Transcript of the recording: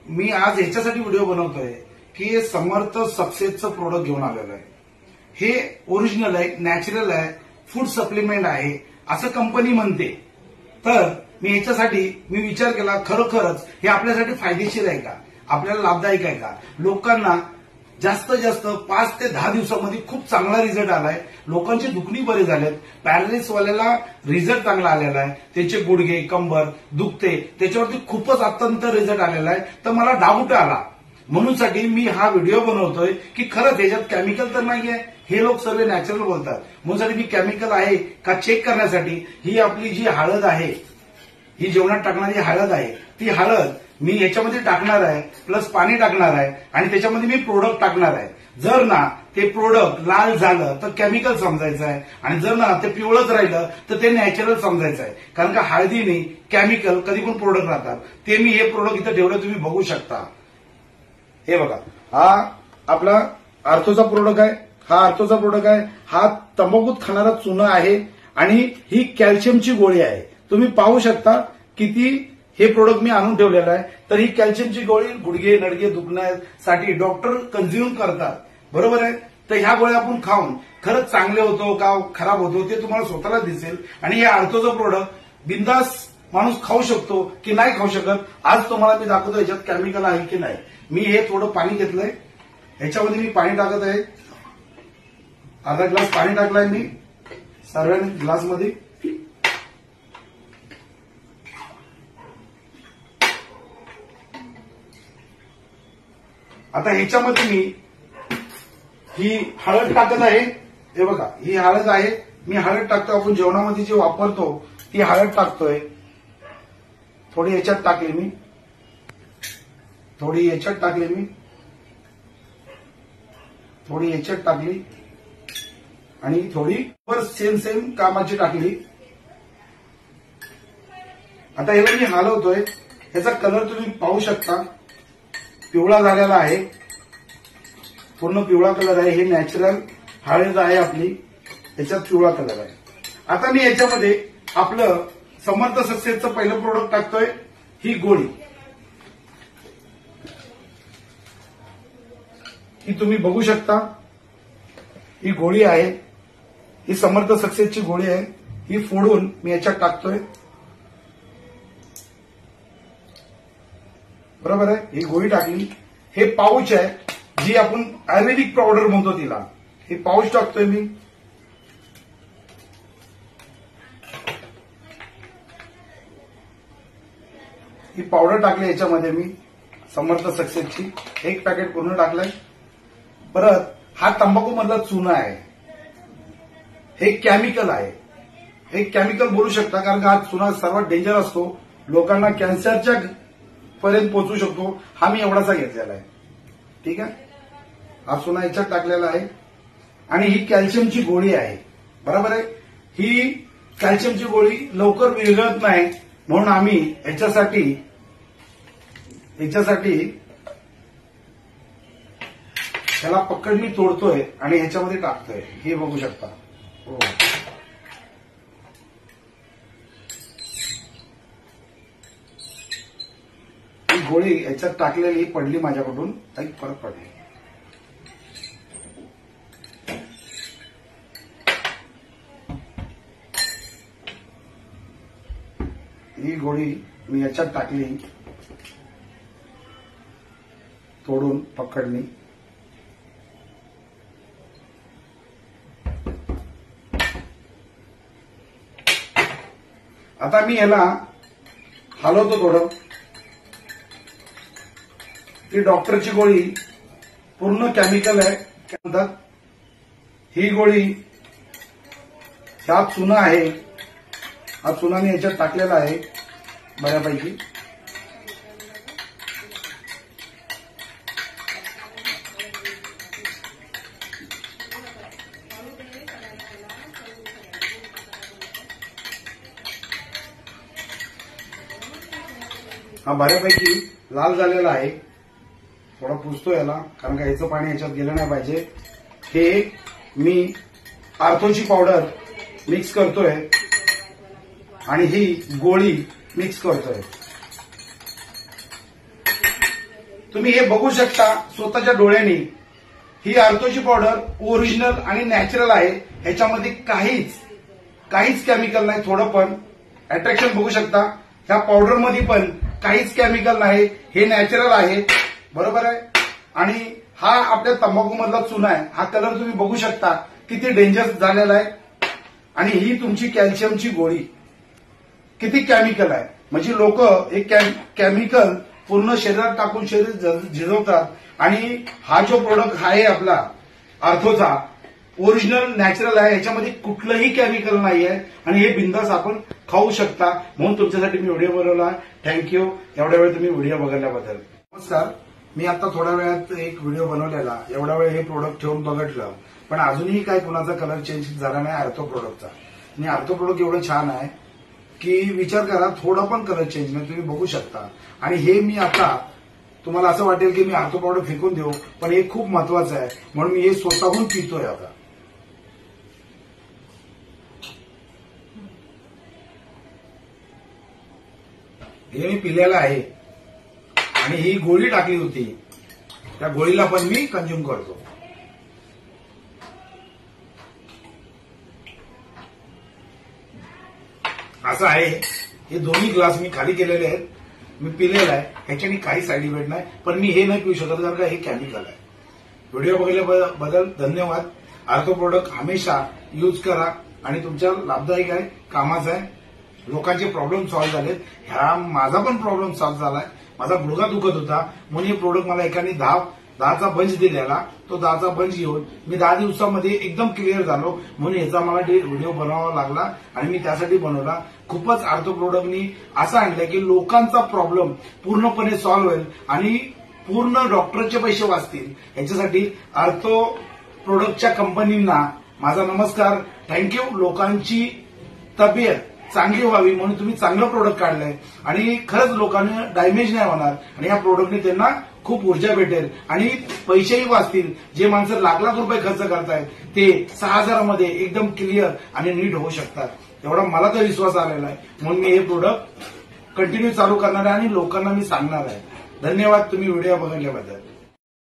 मी आज ह्याच्यासाठी व्हिडिओ बनवतोय की समर्थ सक्सेसचं प्रोडक्ट घेऊन आलेलं आहे। हे ओरिजिनल आहे, नॅचरल आहे, फूड सप्लिमेंट आहे असं कंपनी म्हणते। तर मी ह्याच्यासाठी विचार केला, खरोखरच हे आपल्यासाठी फायदेशीर आहे का, आपल्याला लाभदायक आहे का। लोकांना जास्तीत जास्त 5 ते 10 दिवसांमध्ये खूप चांगला रिझल्ट आलाय। लोकांचे दुखणी बरे झालेत, पॅरालिसिस वाल्याला रिझल्ट चांगला आलेला आहे, त्याचे गुडघे कंबर दुखते त्याच्यावरती खूपच अत्यंत रिझल्ट आलेला आहे। तर मला डाऊट आला, म्हणूनसाठी मी हा व्हिडिओ बनवतोय की खरंच याच्यात केमिकल तर नाहीये। हे लोक सर्व नॅचरल बोलतात, म्हणूनसाठी मी केमिकल आहे का चेक करण्यासाठी ही आपली जी हळद आहे, ही जेवणात टाकणारी हळद आहे, ती हळद मी याच्यामध्ये टाकणार आहे, प्लस पाणी टाकणार आहे आणि त्याच्यामध्ये मी प्रोडक्ट टाकणार आहे। जर ना ते प्रोडक्ट लाल झालं तर केमिकल समजायचं आहे आणि जर ना ते पिवळच राहिलं तर ते नॅचरल समजायचं आहे। कारण का हळदीने केमिकल कधी पण प्रोडक्ट राहतात। ते मी हे प्रोडक्ट इथं ठेवलं, तुम्ही बघू शकता। हे बघा, हा आपला आर्थोचा प्रोडक्ट आहे, हा आर्थोचा प्रोडक्ट आहे, हा तंबाखूत खाणारा चुना आहे आणि ही कॅल्शियमची गोळी आहे। तुम्ही पाहू शकता किती हे प्रोडक्ट मी आणून ठेवलेलं आहे। तर ही कॅल्शियमची गोळी गुडघे नडगे दुखण्यासाठी डॉक्टर कंझ्युम करतात, बरोबर आहे। तर ह्या गोळ्या आपण खाऊन खरंच चांगले होतो का खराब होतो ते तुम्हाला स्वतःला दिसेल। आणि हे आर्थोचं प्रोडक्ट बिंदास माणूस खाऊ शकतो की नाही खाऊ शकत, आज तुम्हाला मी दाखवतो याच्यात केमिकल आहे की नाही। मी हे थोडं पाणी घेतलंय, ह्याच्यामध्ये मी पाणी टाकत आहे, अर्धा ग्लास पाणी टाकलाय मी सर्वांनी ग्लासमध्ये। आता ह्याच्यामध्ये मी ही हळद टाकत आहे। हे बघा, ही हळद आहे, मी हळद टाकतो, आपण जेवणामध्ये जे वापरतो ती हळद टाकतोय। थोडी याच्यात टाकली मी, थोडी याच्यात टाकली मी, थोडी याच्यात टाकली आणि थोडी वर सेम कामाची टाकली। आता ह्याला मी हलवतोय, ह्याचा कलर तुम्ही पाहू शकता, पिवळा झालेला आहे, पूर्ण पिवळा कलर आहे। हे नॅचरल हळद आहे आपली, याच्यात पिवळा कलर आहे। आता मी याच्यामध्ये आपलं समर्थ सक्सेसचं पहिलं प्रोडक्ट टाकतोय, ही गोळी। ही तुम्ही बघू शकता, ही गोळी आहे, ही समर्थ सक्सेसची गोळी आहे। ही फोडून मी याच्यात टाकतोय, बरोबर आहे। ही गोळी टाकली। हे पाऊच आहे, जी आपण आयुर्वेदिक पावडर म्हणतो तिला, हे पाऊच टाकतोय मी। ही पावडर टाकली याच्यामध्ये मी समर्थ सक्सेसची, एक पॅकेट पूर्ण टाकलंय। परत हा तंबाखू मधला चुना आहे, हे केमिकल आहे, हे केमिकल बोलू शकता कारण का हा चुना सर्वात डेंजर असतो, लोकांना कॅन्सरच्या पर्यंत पोहोचू शकतो। हा मी एवढासा घेतलेला आहे, ठीक आहे। हा चुना याच्यात टाकलेला आहे आणि ही कॅल्शियमची गोळी आहे, बरोबर आहे। ही कॅल्शियमची गोळी लवकर विरघळत नाही, म्हणून आम्ही याच्यासाठी त्याला पकडणी तोडतोय आणि ह्याच्यामध्ये टाकतोय, हे बघू शकता। हो, ही गोळी याच्यात टाकलेली पडली माझ्याकडून, काही फरक पडली। ही गोळी मी याच्यात टाकली, तोडून पकडणी। आता मी याला हलवतो थोडं। ही डॉक्टरची गोळी पूर्ण केमिकल आहे, काय म्हणतात, ही गोळी, हा चुना आहे, हा चुना मी याच्यात टाकलेला आहे बऱ्यापैकी। हा बऱ्यापैकी लाल झालेला आहे, थोडा पुसतो याला कारण का याचं पाणी याच्यात गेलं नाही पाहिजे। हे मी आर्थोची पावडर मिक्स करतोय आणि ही गोळी मिक्स करतोय। तुम्ही हे बघू शकता स्वतःच्या डोळ्यांनी. ही आर्थोची पावडर ओरिजिनल आणि नॅचरल आहे. ह्याच्यामध्ये काहीच केमिकल नाही. थोडं पण अट्रॅक्शन बघू शकता. ह्या पावडरमध्ये पण काहीच केमिकल नाही. हे नॅचरल आहे. बरोबर आहे. आणि हा आपल्या तंबाखू मधला चुना आहे. हा कलर तुम्ही बघू शकता किती डेंजरस झालेला आहे. आणि ही तुमची कॅल्शियमची गोळी. किती केमिकल आहे. म्हणजे लोक हे केमिकल पूर्ण शरीरात टाकून शरीर झिजवतात. आणि हा जो प्रोडक्ट आहे आपला आर्थोचा ओरिजिनल नॅचरल आहे. याच्यामध्ये कुठलंही केमिकल नाही आहे. आणि हे बिंदास आपण खाऊ शकता. म्हणून तुमच्यासाठी मी व्हिडिओ बनवला. थँक्यू एवढ्या वेळ तुम्ही व्हिडिओ बघितल्याबद्दल. नमस्कार. मी आता थोड्या वेळात एक व्हिडिओ बनवलेला. एवढा वेळ हे प्रोडक्ट ठेवून बघितलं पण अजूनही काय कुणाचा कलर चेंज झाला नाही आर्थो प्रोडक्टचा. आणि आर्थो प्रोडक्ट एवढं छान आहे की विचार करा थोडा पण कलर चेंज नाही. तुम्ही बघू शकता. आणि हे मी आता तुम्हाला असं वाटेल की मी आर्थो पावडर फेकून देऊ पण हे खूप महत्वाचं आहे म्हणून मी हे स्वतःहून पितोय. आता हे मी पिलेलं आहे. आणि ही गोळी टाकली होती त्या गोळीला पण मी कंझ्युम करतो. असं आहे. हे दोन्ही ग्लास मी खाली केलेले आहेत. मी पिलेला आहे. ह्याच्याने काही साईड इफेक्ट नाही. पण मी हे नाही पिऊ शकत कारण का हे केमिकल आहे. व्हिडिओ बघितल्याबद्दल धन्यवाद. आर्थो प्रोडक्ट हमेशा यूज करा आणि तुमच्या लाभदायक आहे. कामाचं आहे. लोकांचे प्रॉब्लेम सॉल्व्ह झालेत. ह्या माझा पण प्रॉब्लेम सॉल्व्ह झालाय. माझा गुडघा दुखत होता म्हणून हे प्रोडक्ट मला एकाने 10चा बंच दिलेला. तो 10चा बंच घेऊन मी 10 दिवसामध्ये एकदम क्लिअर झालो. म्हणून याचा मला व्हिडिओ बनवावा लागला आणि मी त्यासाठी बनवला. खूपच आर्थो प्रोडक्टनी असं आणलंय की लोकांचा प्रॉब्लेम पूर्णपणे सॉल्व्ह होईल आणि पूर्ण डॉक्टरचे पैसे वाचतील. याच्यासाठी आर्थो प्रोडक्टच्या कंपनींना माझा नमस्कार. थँक्यू. लोकांची तब्येत चांगली व्हावी म्हणून तुम्ही चांगलं प्रोडक्ट काढलंय आणि खरंच लोकांना डॅमेज नाही होणार. आणि या प्रोडक्टने त्यांना खूप ऊर्जा भेटेल आणि पैसेही वाचतील. जे माणसं लाख रुपये खर्च करतायत ते 6,000 मध्ये एकदम क्लिअर आणि नीट होऊ शकतात. एवढा मला तर विश्वास आलेला आहे. म्हणून मी हे प्रोडक्ट कंटिन्यू चालू करणार आहे आणि लोकांना मी सांगणार आहे. धन्यवाद तुम्ही व्हिडिओ बघितल्याबद्दल.